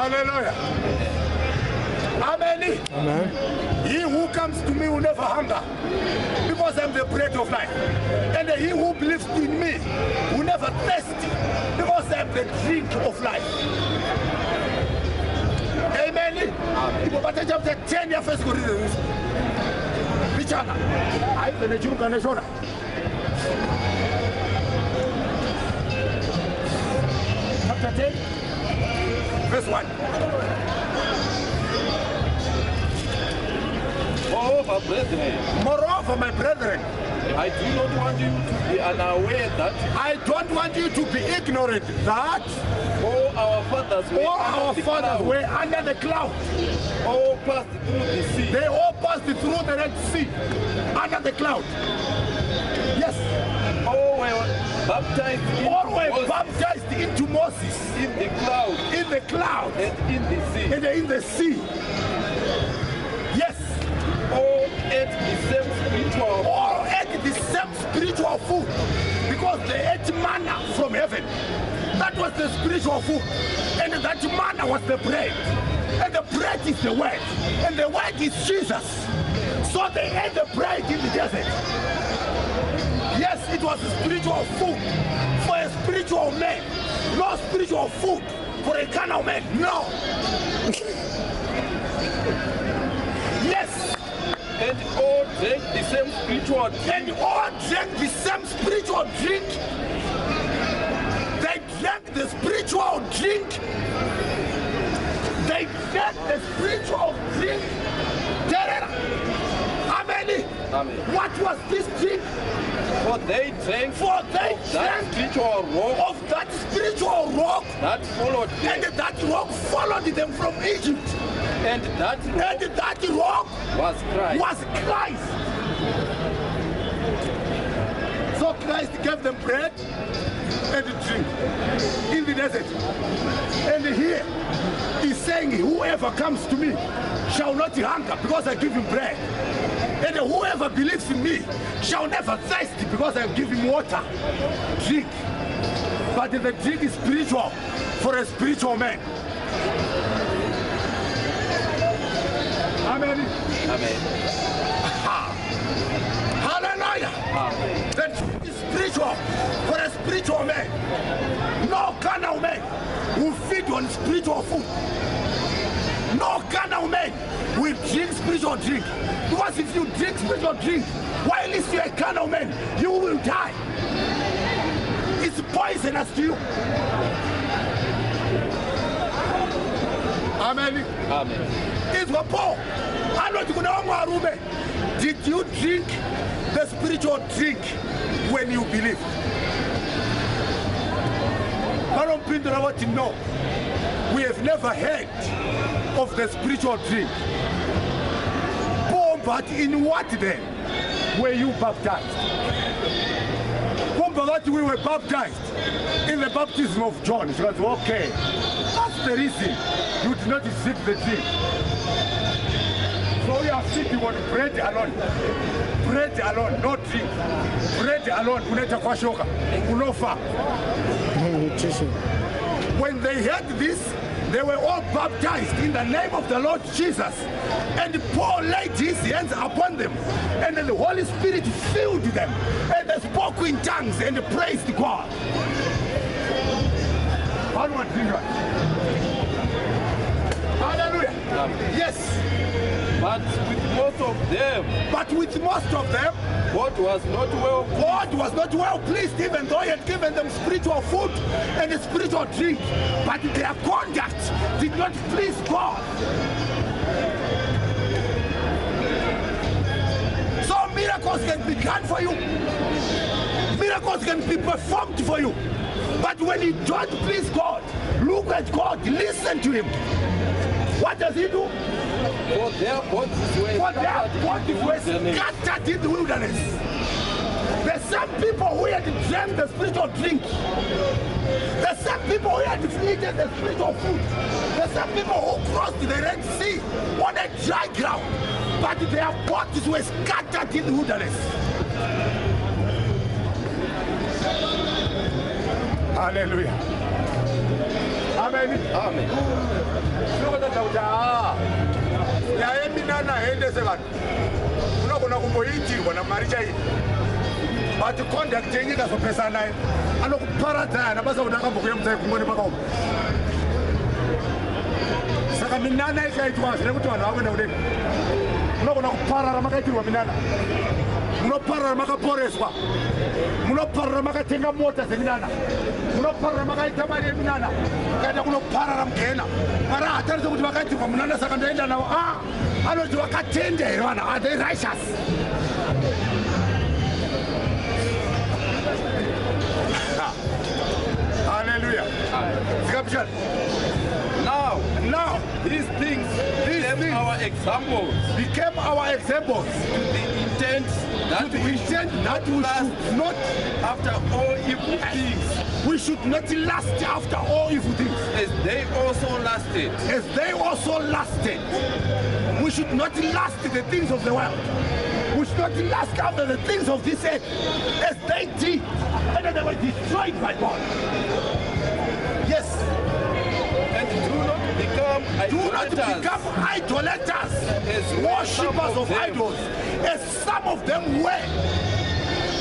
Hallelujah. Amen. Amen. He who comes to me will never hunger, because I'm the bread of life. And he who believes in me will never thirst, because I'm the drink of life. Amen. Amen. Chapter 10 ya First Corinthians. Bichana. Ai penechunga neshona. Chapter 10, verse 1. Moreover, my brethren, I do not want you to be unaware that I don't want you to be ignorant that all our fathers were under the cloud. all passed through the sea. They all passed through the Red Sea under the cloud. Yes. All were baptized into Moses in the cloud and and in the sea. in the sea. Yes. All ate the same spiritual food, because they ate manna from heaven. That was the spiritual food, and that manna was the bread, and the bread is the word, and the word is Jesus. So they ate the bread in the desert. Yes, it was spiritual food for a spiritual man, not spiritual food for a carnal man. No. Yes. and all drank the same spiritual drink. And all drank the same spiritual drink. They drank the spiritual drink. They drank the spiritual drink. Amen. Amen. What was this drink? For they drank that spiritual rock, of that spiritual rock that followed them. And that rock followed them from Egypt. And that rock was Christ. So Christ gave them bread and drink in the desert. And here he's saying, whoever comes to me shall not hunger, because I give him bread. And whoever believes in me shall never thirst, because I give him water, drink. But the drink is spiritual for a spiritual man. Amen. Amen. Hallelujah. Amen. The drink is spiritual for a spiritual man. No carnal man will feed on spiritual food. No carnal man will drink spiritual drink. Because if you drink spiritual drink, while you're a carnal man, you will die. It's poisonous to you. Amen. Amen. It's for Paul. Did you drink the spiritual drink when you believe? I don't think that I want to know. We have never heard of the spiritual drink. But in what then were you baptized? That we were baptized in the baptism of John. She was okay. That's the reason you did not receive the drink. So we are sitting on bread alone. Bread alone, no drink. Bread alone, uneta kwashoka, unofa. When they heard this, they were all baptized in the name of the Lord Jesus. And Paul laid his hands upon them, and the Holy Spirit filled them, and they spoke in tongues and praised God. Hallelujah. Yes. But with most of them, God was not well pleased, even though he had given them spiritual food and spiritual drink. But their conduct did not please God. So miracles can be done for you. Miracles can be performed for you. But when you don't please God, look at God, listen to him. What does he do? For their bodies were scattered in the wilderness. The same people who had drank the spiritual drink, the same people who had eaten the spiritual food, the same people who crossed the Red Sea on a dry ground, but their bodies were scattered in the wilderness. Hallelujah. Amen. Amen. Yaye minana hendese vanhu unogona kumboitirwa namari chaiyi but conduct yenyu ikazopesana naye anokuparadzai anabasa kuti akambokuyemuzai kumweni pakauma saka minana ikaitwa zvine kuti vanhu vavenda kudenga munogona kuparara makaitirwa minana munoparara makaporeswa munoparara makatenga mota dzeminana munoparara makaita mari yeminana kaenda kunoparara mugena mari hatarise kuti vakaitirwa munana saka ndoenda navo anoti vakatenda here vanhu are they righteous hallelujah zikapishana now These things became our examples. Became our examples. To the intent that we should not after all evil things. We should not lust after all evil things. As they also lasted. As they also lasted. We should not lust the things of the world. We should not lust after the things of this earth. As they did. And they were destroyed by God. Yes. Do not become idolaters, as worshippers of idols, as some of them were.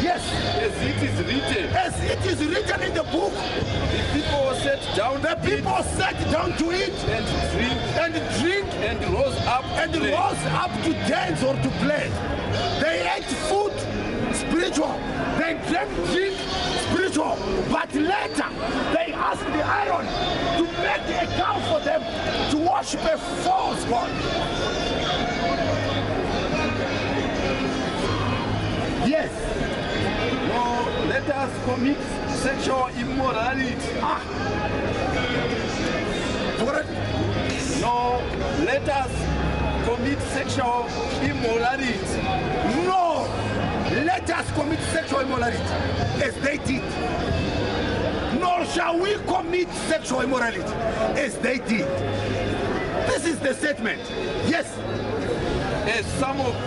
Yes. As it is written. As it is written in the book. The people sat down. The people sat down to eat and drink and rose up to dance or to play. They ate food spiritual. They drank drink spiritual. But later they asked the iron to make a cow for them to worship a false god. Yes. No, let us commit sexual immorality. No, let us commit sexual immorality. No, let us commit sexual immorality as they did. Nor shall we commit sexual immorality as they did. This is the statement. Yes. As some of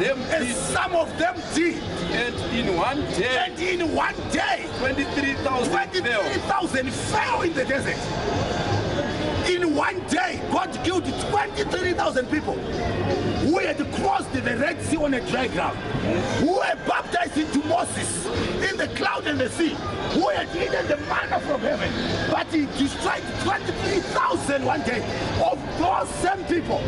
them did. And in one day. 23,000 fell in the desert. In one day, God killed 23,000 people who had crossed the Red Sea on a dry ground, who were baptized into Moses in the cloud and the sea, who had eaten the manna from heaven, but he destroyed 23,000 one day of those same people.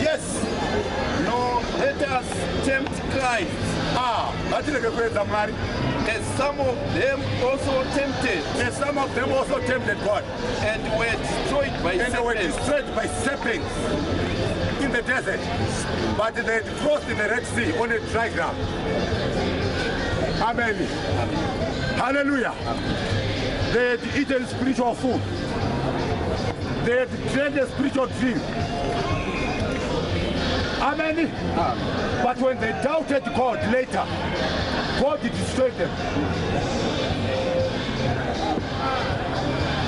Yes. No, let us tempt Christ. As some of them also tempted. And some of them also tempted God. And were destroyed by serpents in the desert. But they had crossed the Red Sea on a dry ground. Amen. Hallelujah. They had eaten spiritual food. They had drank a spiritual drink. Amen. But when they doubted God later, God destroyed them.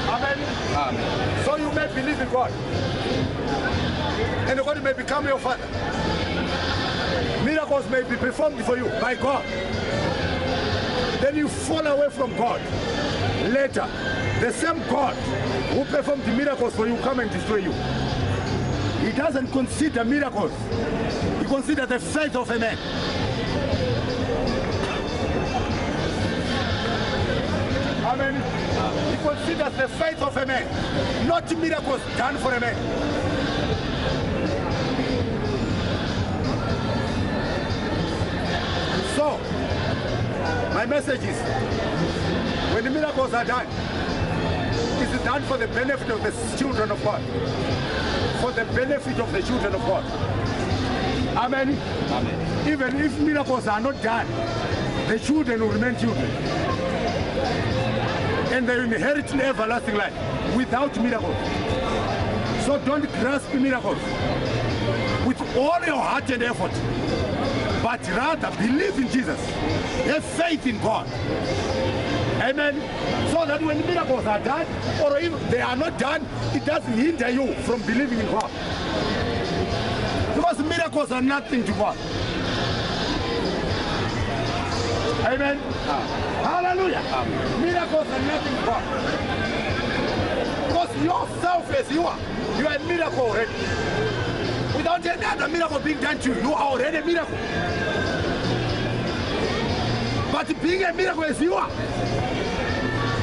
Amen. So you may believe in God. And God may become your father. Miracles may be performed for you by God. Then you fall away from God. Later, the same God who performed the miracles for you come and destroy you. He doesn't consider miracles. He considers the faith of a man. Amen. He considers the faith of a man, not miracles done for a man. So, my message is, when the miracles are done, it's done for the benefit of the children of God. For the benefit of the children of God. Amen. Amen. Even if miracles are not done, the children will remain children. And they will inherit an everlasting life without miracles. So don't grasp miracles with all your heart and effort, but rather believe in Jesus. Have faith in God. Amen. So that when miracles are done, or if they are not done, it doesn't hinder you from believing in God. Because miracles are nothing to God. Amen. Hallelujah. Miracles are nothing but. Because yourself as you are a miracle already. Without any other miracle being done to you, you are already a miracle. But being a miracle as you are,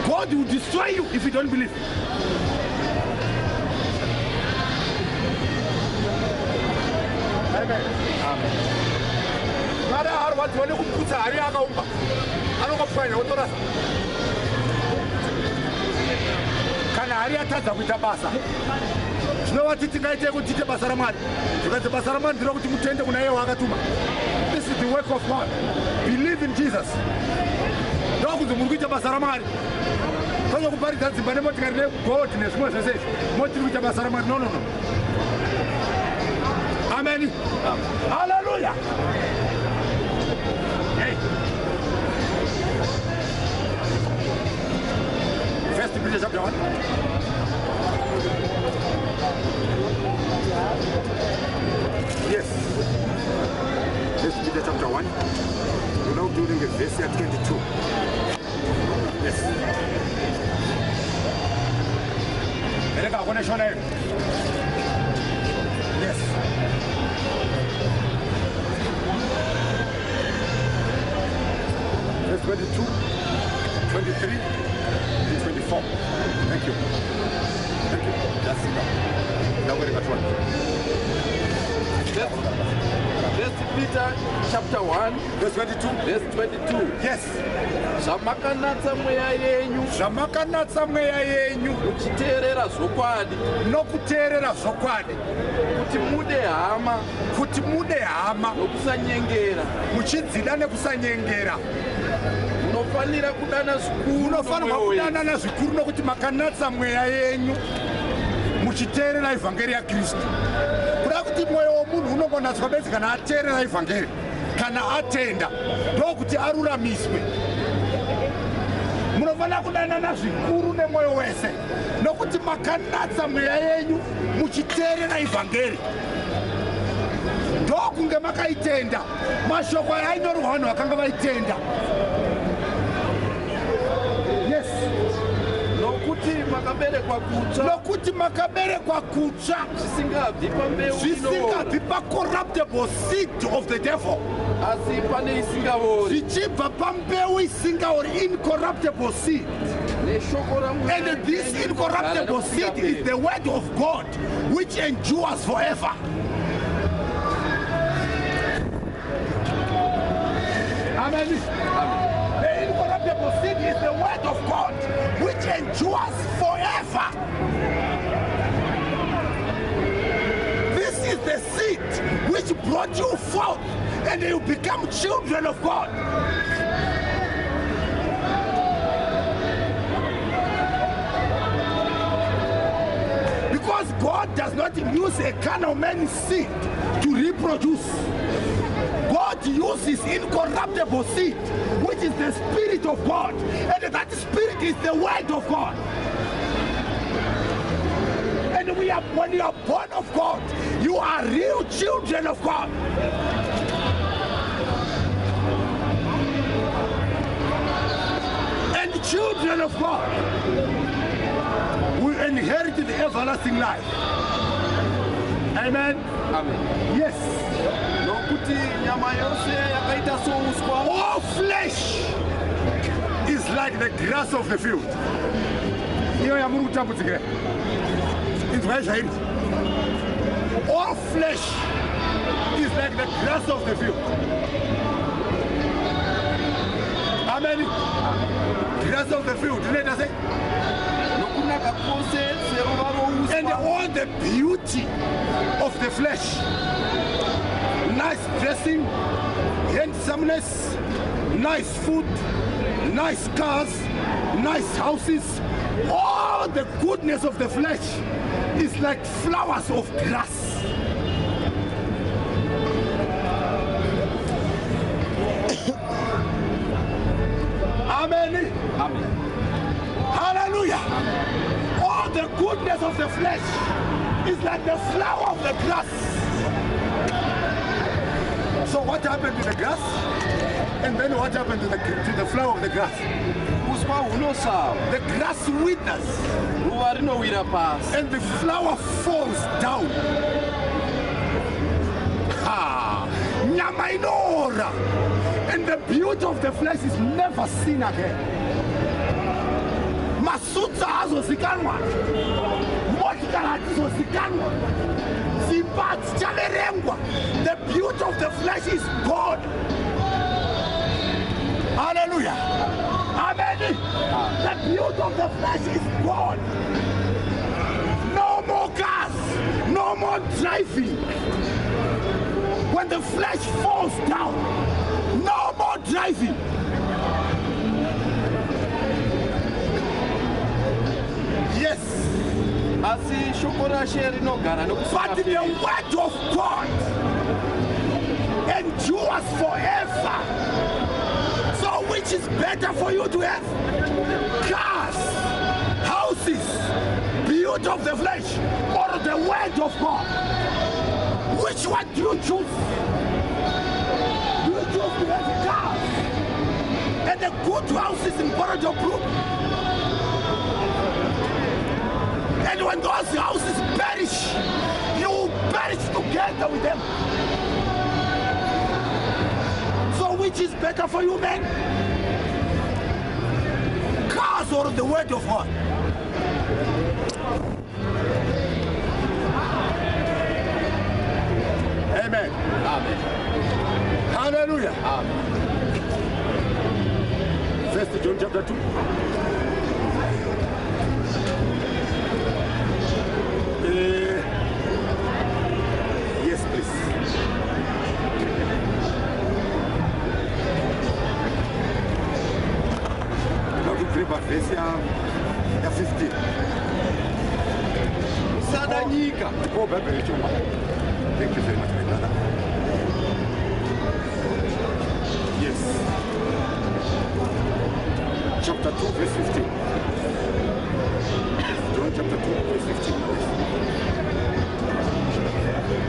God will destroy you if you don't believe. Amen. Mara har watu wale kukuta hari akaumba. Anokufanya utorasa. Kana hari atadza kuita basa. Zvinova tingaite kuti basa ramwari. Tikati basa ramwari ndiro kuti mutende kuna iye wakatuma. This is the work of God. Believe in Jesus. Ndokuti muri kuita basa ramwari. Kwanya kuparidza dzimba nemotikari neGold nezvimwe zvese. Moti kuita basa ramwari. No. Amen. Hallelujah. Hey. First Peter chapter 1. Yes. First Peter chapter 1. We're now doing the verse 22. Yes. Yes. Verse 22, 23, and 24. Thank you. Thank you. That's enough. Now we're going to First Peter chapter 1, verse 22. verse 22. Yes. Zvamakanatsa mweya yenyu. Zvamakanatsa mweya yenyu. Muchiteerera zvokwadi. Nokuteerera zvokwadi. Kuti mude hama. Kuti mude hama. Nokusanyengera. Muchidzida nekusanyengera. Munofanira kudana zvikuru. Munofanirwa kudanana zvikuru nokuti makanatsa mweya yenyu. Muchiteerera evhangeri yaKristu. Kuda kuti mwoyo womunhu unongonatswa bedzi kana ateerera evhangeri. Kana atenda. Ndokuti aruramiswe. Munofanira kudanana zvikuru nemwoyo wese. Nokuti makanatsa mweya yenyu muchiteerera evhangeri. Ndokunge makaitenda. Mashoko aya ainyorwa vanhu vakanga vaitenda. Yes. Nokuti makaberekwa kutsva. Nokuti makaberekwa kutsva. Zvisingabvi pambeu ino. Zvisingabvi pacorruptible seed of the devil. Asi pane isingavori. Zvichibva pambeu isingaori incorruptible seed. And this incorruptible seed is the word of God which endures forever. Amen. The incorruptible seed is the word of God which endures forever. This is the seed which brought you forth and you become children of God. Because God does not use a carnal man's seed to reproduce. God uses incorruptible seed, which is the Spirit of God. And that Spirit is the Word of God. And when you are born of God, you are real children of God. And children of God will inherit the everlasting life. Amen. Amen. Yes. All flesh is like the grass of the field. All flesh is like the grass of the field. Amen. Grass of the field. Let us say. And all the beauty of the flesh, nice dressing, handsomeness, nice food, nice cars, nice houses, all the goodness of the flesh is like flowers of grass. Amen. Amen. Hallelujah. All the goodness of the flesh is like the flower of the grass. So what happened to the grass? And then what happened to the flower of the grass? uswa hunosava, The grass withers ruva rinowira pasi, and the flower falls down. Ha! Nyama inoora. And the beauty of the flesh is never seen again. Masutsa hazozikanwa. Motikari hadzizozikanwa. Dzimba dzichaverengwa. The beauty of the flesh is gone. Hallelujah. Amen. The beauty of the flesh is gone. No more cars. No more driving. When the flesh falls down, no more driving. Yes. asi shoko rashe rinogara But the nokusingaperi. word of God endures forever. So which is better for you to have? Cars, houses, beauty of the flesh, or the word of God? Which one do you choose? Do you choose to have cars and the good houses in Borodo Group? And when those houses perish, you will perish together with them. So which is better for you, men? Cars or the word of God? Amen. Amen. Hallelujah. Amen. 1 John chapter 2. Yes, please. Now to pray about verse 15. Sadanyika. Oh, Bible, thank you very much, my brother. Yes. Chapter 2, verse 15. John chapter 2, verse 15.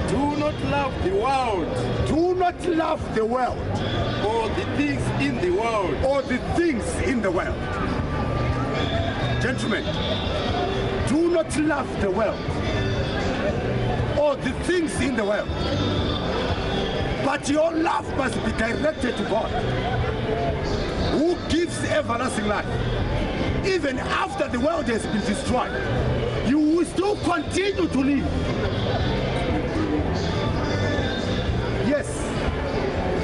Do not love the world Do not love the world or the things in the world. or the things in the world. Gentlemen, do not love the world or the things in the world. But your love must be directed to God, who gives everlasting life. Even after the world has been destroyed, you will still continue to live. Yes.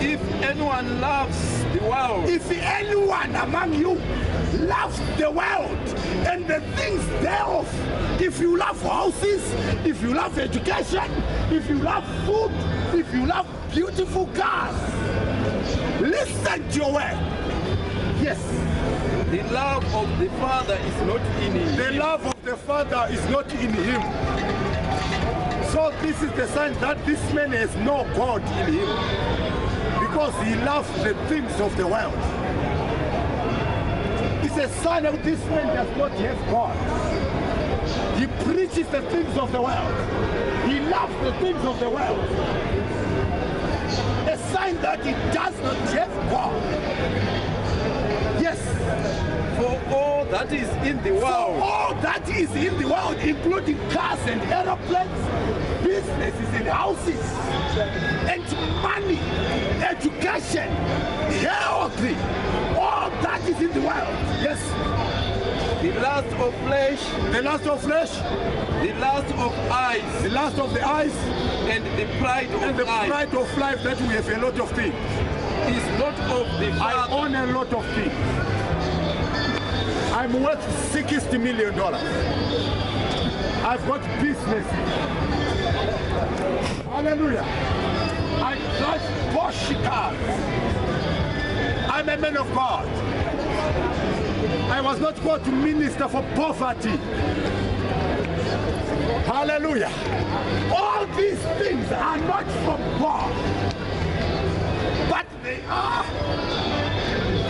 If anyone loves the world, If anyone among you loves the world and the things thereof, if you love houses, if you love education, if you love food, if you love beautiful cars, listen to your word. Yes. the love of the Father is not in him. The love of the Father is not in him. So this is the sign that this man has no God in him, because he loves the things of the world. It's a sign that this man does not have God. He preaches the things of the world. He loves the things of the world. A sign that he does not have God. Yes. For all that is in the For world, all that is in the world, including cars and aeroplanes, businesses and houses, and money, education, health, all that is in the world. Yes. the lust of flesh, The lust of flesh, the lust of eyes, the lust of the eyes, and the pride and of the life pride of life, that we have a lot of things. is not of the I Father. own a lot of things. I'm worth $60 million. I've got business. Hallelujah. I drive Porsche cars. I'm a man of God. I was not called to minister for poverty. Hallelujah. All these things are not from God, but they are.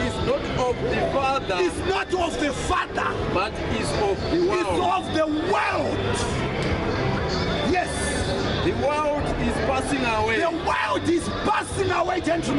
Is not of the Father, It's not of the Father, but is of the it's world. of the world. Yes, The world is passing away. the world is passing away, gentlemen.